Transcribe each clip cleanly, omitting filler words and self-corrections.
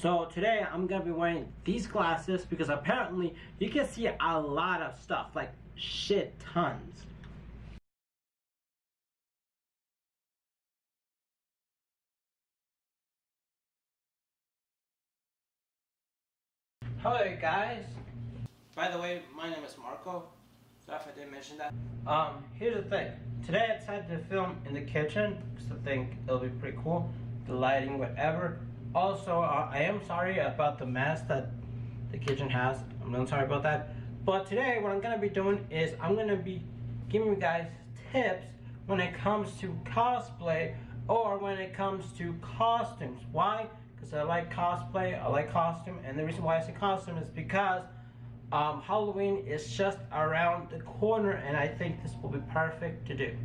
So today I'm gonna be wearing these glasses because apparently you can see a lot of stuff, like shit tons. Hello guys. By the way, my name is Marco. Sorry if I didn't mention that. Here's the thing. Today I decided to film in the kitchen because I think it'll be pretty cool. The lighting, whatever. Also, I am sorry about the mess that the kitchen has. I'm not sorry about that. But today, what I'm gonna be doing is I'm gonna be giving you guys tips when it comes to cosplay or when it comes to costumes. Why? Because I like cosplay, I like costume, and the reason why I say costume is because Halloween is just around the corner, and I think this will be perfect to do.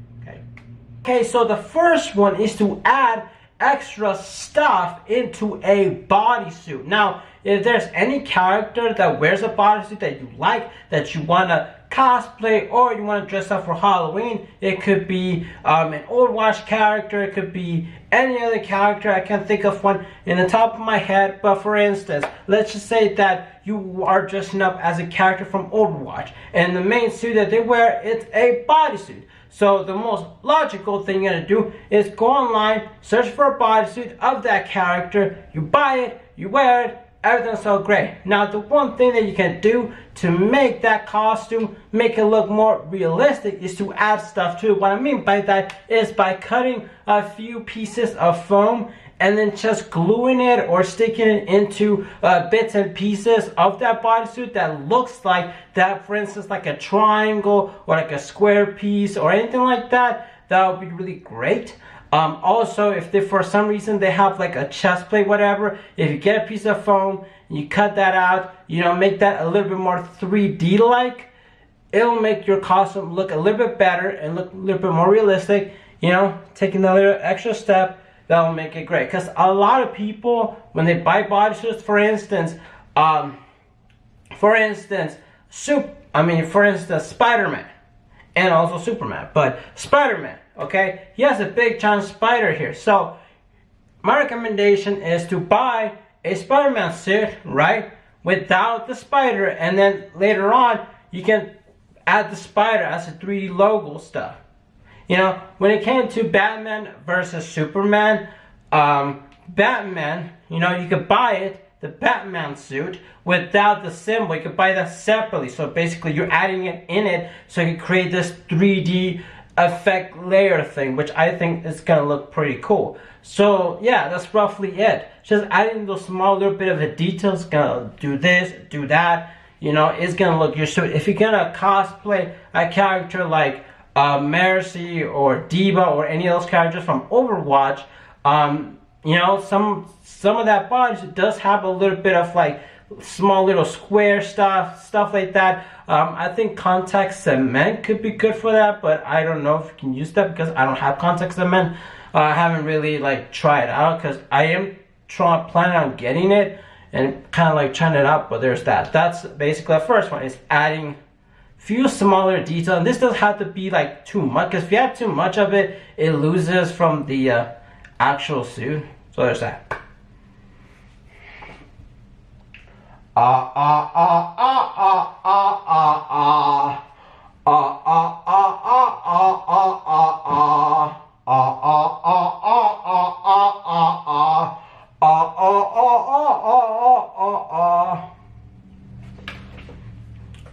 Okay, so the first one is to add extra stuff into a bodysuit. Now, if there's any character that wears a bodysuit that you like, that you want to cosplay or you want to dress up for Halloween, it could be an Overwatch character, it could be any other character. I can't think of one in the top of my head, but for instance, let's just say that you are dressing up as a character from Overwatch, and the main suit that they wear is a bodysuit. So the most logical thing you're gonna do is go online, search for a bodysuit of that character, you buy it, you wear it, everything's so great. Now the one thing that you can do to make that costume, make it look more realistic, is to add stuff to it. What I mean by that is by cutting a few pieces of foam and then just gluing it or sticking it into bits and pieces of that bodysuit that looks like that, for instance, like a triangle or like a square piece or anything like that. That would be really great. Also, if they, for some reason they have like a chest plate, whatever, if you get a piece of foam, you cut that out, you know, make that a little bit more 3D like, it'll make your costume look a little bit better and look a little bit more realistic. You know, taking a little extra step, that will make it great. Because a lot of people, when they buy bodysuits, for instance, Spider-Man and also Superman, but Spider-Man, okay, he has a big giant spider here. So my recommendation is to buy a Spider-Man suit, right, without the spider, and then later on you can add the spider as a 3D logo stuff. You know, when it came to Batman versus Superman, Batman, you know, you could buy it, the Batman suit, without the symbol. You could buy that separately. So basically you're adding it in it so you can create this 3D effect layer thing, which I think is gonna look pretty cool. So yeah, that's roughly it. Just adding those small little bit of the details, gonna do this, do that, you know, it's gonna look your suit. If you're gonna cosplay a character like Mercy or Diva or any of those characters from Overwatch, you know, some of that body does have a little bit of like small little square stuff like that. I think contact cement could be good for that, but I don't know if you can use that because I don't have contact cement. I haven't really like tried it out because I am planning on getting it and kind of like trying it out, but there's that. That's basically the first one, is adding few smaller details. And this doesn't have to be like too much, because if you have too much of it, it loses from the actual suit. So there's that.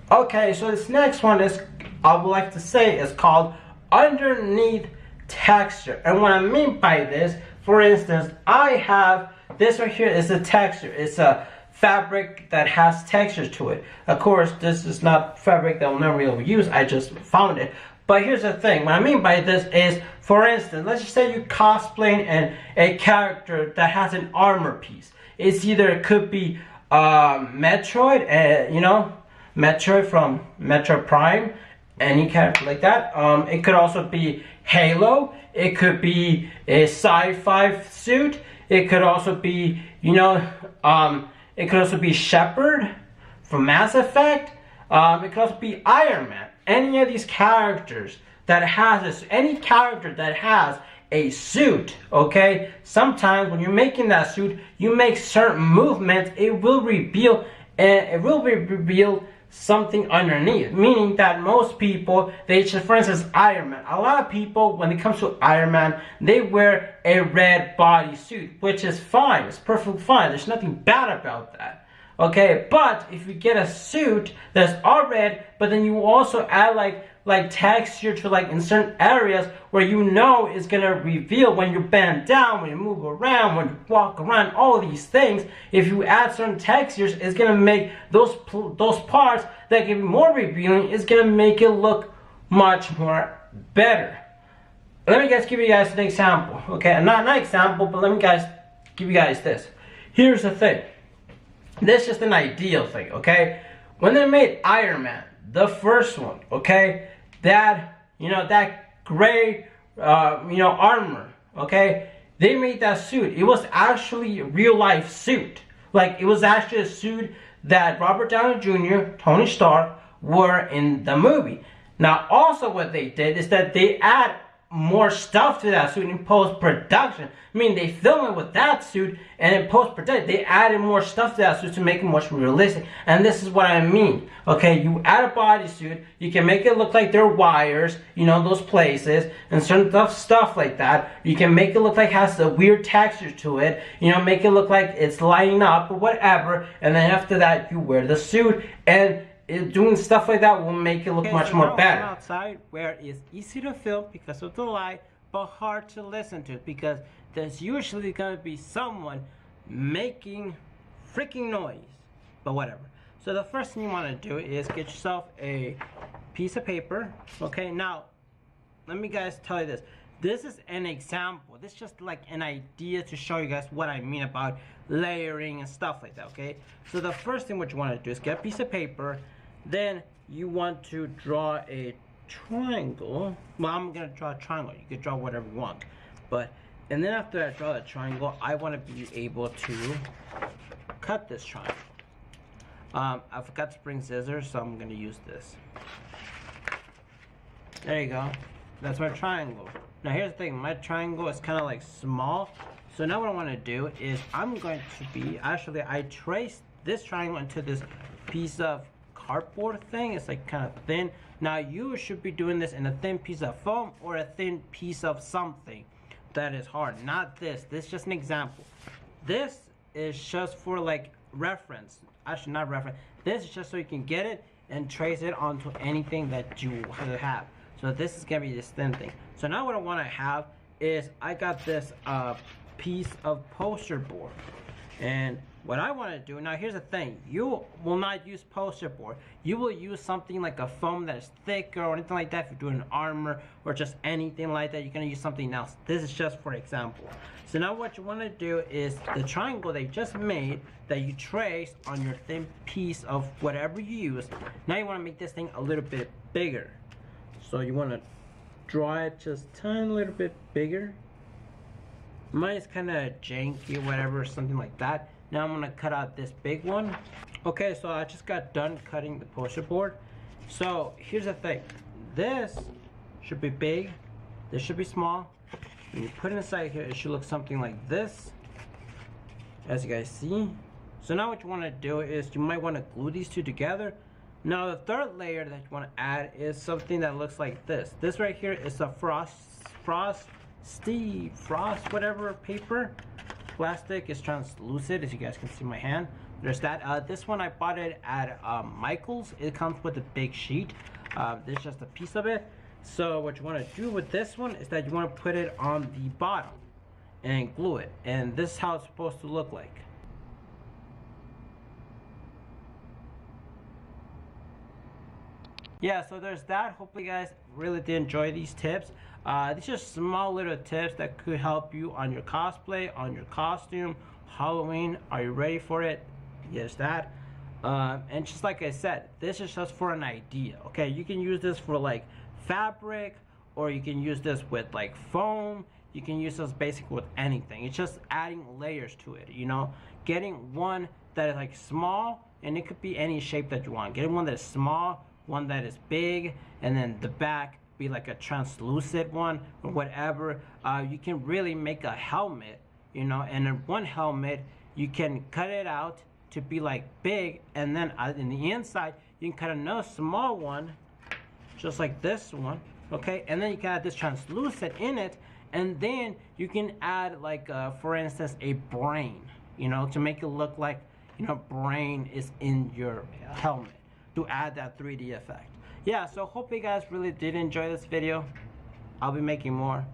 Okay, so this next one is, I would like to say, is called underneath texture. And what I mean by this, for instance, I have this right here is a texture. It's a fabric that has texture to it. Of course, this is not fabric that I'll never really use. I just found it. But here's the thing. What I mean by this is, for instance, let's just say you're cosplaying a character that has an armor piece. It's either, it could be Metroid, you know, Metroid from Metroid Prime, any character like that. It could also be Halo. It could be a sci-fi suit. It could also be, you know, it could also be Shepard from Mass Effect. It could also be Iron Man. Any of these characters that has this, any character that has a suit, okay? Sometimes when you're making that suit, you make certain movements, it will reveal something underneath, meaning that most people, they just, for instance, Iron Man, a lot of people, when it comes to Iron Man, they wear a red bodysuit, which is fine, it's perfectly fine, there's nothing bad about that, okay? But if you get a suit that's all red, but then you also add like texture to like in certain areas where you know is gonna reveal when you bend down, when you move around, when you walk around, all these things. If you add certain textures, it's gonna make those parts that can be more revealing. It's gonna make it look much more better. Let me give you guys an example. Okay, not an example, but let me give you guys this. Here's the thing. This is just an ideal thing. Okay, when they made Iron Man, the first one, okay, that gray armor, okay, they made that suit. It was actually a real life suit. Like, it was actually a suit that Robert Downey Jr., Tony Stark were in the movie. Now also what they did is that they add more stuff to that suit in post-production. I mean, they film it with that suit, and in post-production they added more stuff to that suit to make it much more realistic. And this is what I mean. Okay, you add a bodysuit, you can make it look like there are wires, those places, and certain stuff like that. You can make it look like it has a weird texture to it, make it look like it's lighting up or whatever, and then after that you wear the suit, and doing stuff like that will make it look much more better. I'm outside where it's easy to film because of the light, but hard to listen to because there's usually going to be someone making freaking noise. But whatever. So the first thing you want to do is get yourself a piece of paper. Okay, now let me guys tell you this. This is an example. This is just like an idea to show you guys what I mean about layering and stuff like that, okay? So the first thing what you want to do is get a piece of paper. Then you want to draw a triangle. Well, I'm going to draw a triangle. You can draw whatever you want. And then after I draw a triangle, I want to be able to cut this triangle. I forgot to bring scissors, so I'm going to use this. There you go. That's my triangle. Now here's the thing, my triangle is kind of like small. So now what I want to do is I'm going to be, actually I traced this triangle into this piece of cardboard thing. It's like kind of thin. Now you should be doing this in a thin piece of foam or a thin piece of something that is hard. Not this. This is just an example. This is just for like reference. Actually not reference. This is just so you can get it and trace it onto anything that you have. So this is gonna be this thin thing. So now what I want to have is I got this piece of poster board, and what I want to do now, here's the thing, you will not use poster board. You will use something like a foam that is thicker or anything like that. If you're doing armor or just anything like that, you're gonna use something else. This is just for example. So now what you want to do is the triangle they just made that you traced on your thin piece of whatever you use. Now you want to make this thing a little bit bigger. So you want to draw it just a tiny little bit bigger. Mine is kind of janky or whatever, something like that. Now I'm going to cut out this big one. Okay, so I just got done cutting the poster board. So here's the thing. This should be big. This should be small. When you put it inside here, it should look something like this, as you guys see. So now what you want to do is you might want to glue these two together. Now the third layer that you want to add is something that looks like this. This right here is a frost whatever paper. Plastic is translucent, as you guys can see my hand. There's that. This one I bought it at Michael's. It comes with a big sheet. This is just a piece of it. So what you want to do with this one is that you want to put it on the bottom and glue it. And this is how it's supposed to look like. Yeah, so there's that. Hopefully you guys really did enjoy these tips. These are small little tips that could help you on your cosplay, on your costume, Halloween. Are you ready for it? Yes, that. And just like I said, this is just for an idea, okay? You can use this for like fabric, or you can use this with like foam. You can use this basically with anything. It's just adding layers to it, Getting one that is like small, and it could be any shape that you want. Getting one that is small, one that is big, and then the back be like a translucent one or whatever. You can really make a helmet, you know, and in one helmet you can cut it out to be like big, and then in the inside you can cut another small one just like this one, okay, and then you can add this translucent in it, and then you can add like for instance a brain, you know, to make it look like, you know, brain is in your helmet, to add that 3D effect. Yeah, so hope you guys really did enjoy this video. I'll be making more.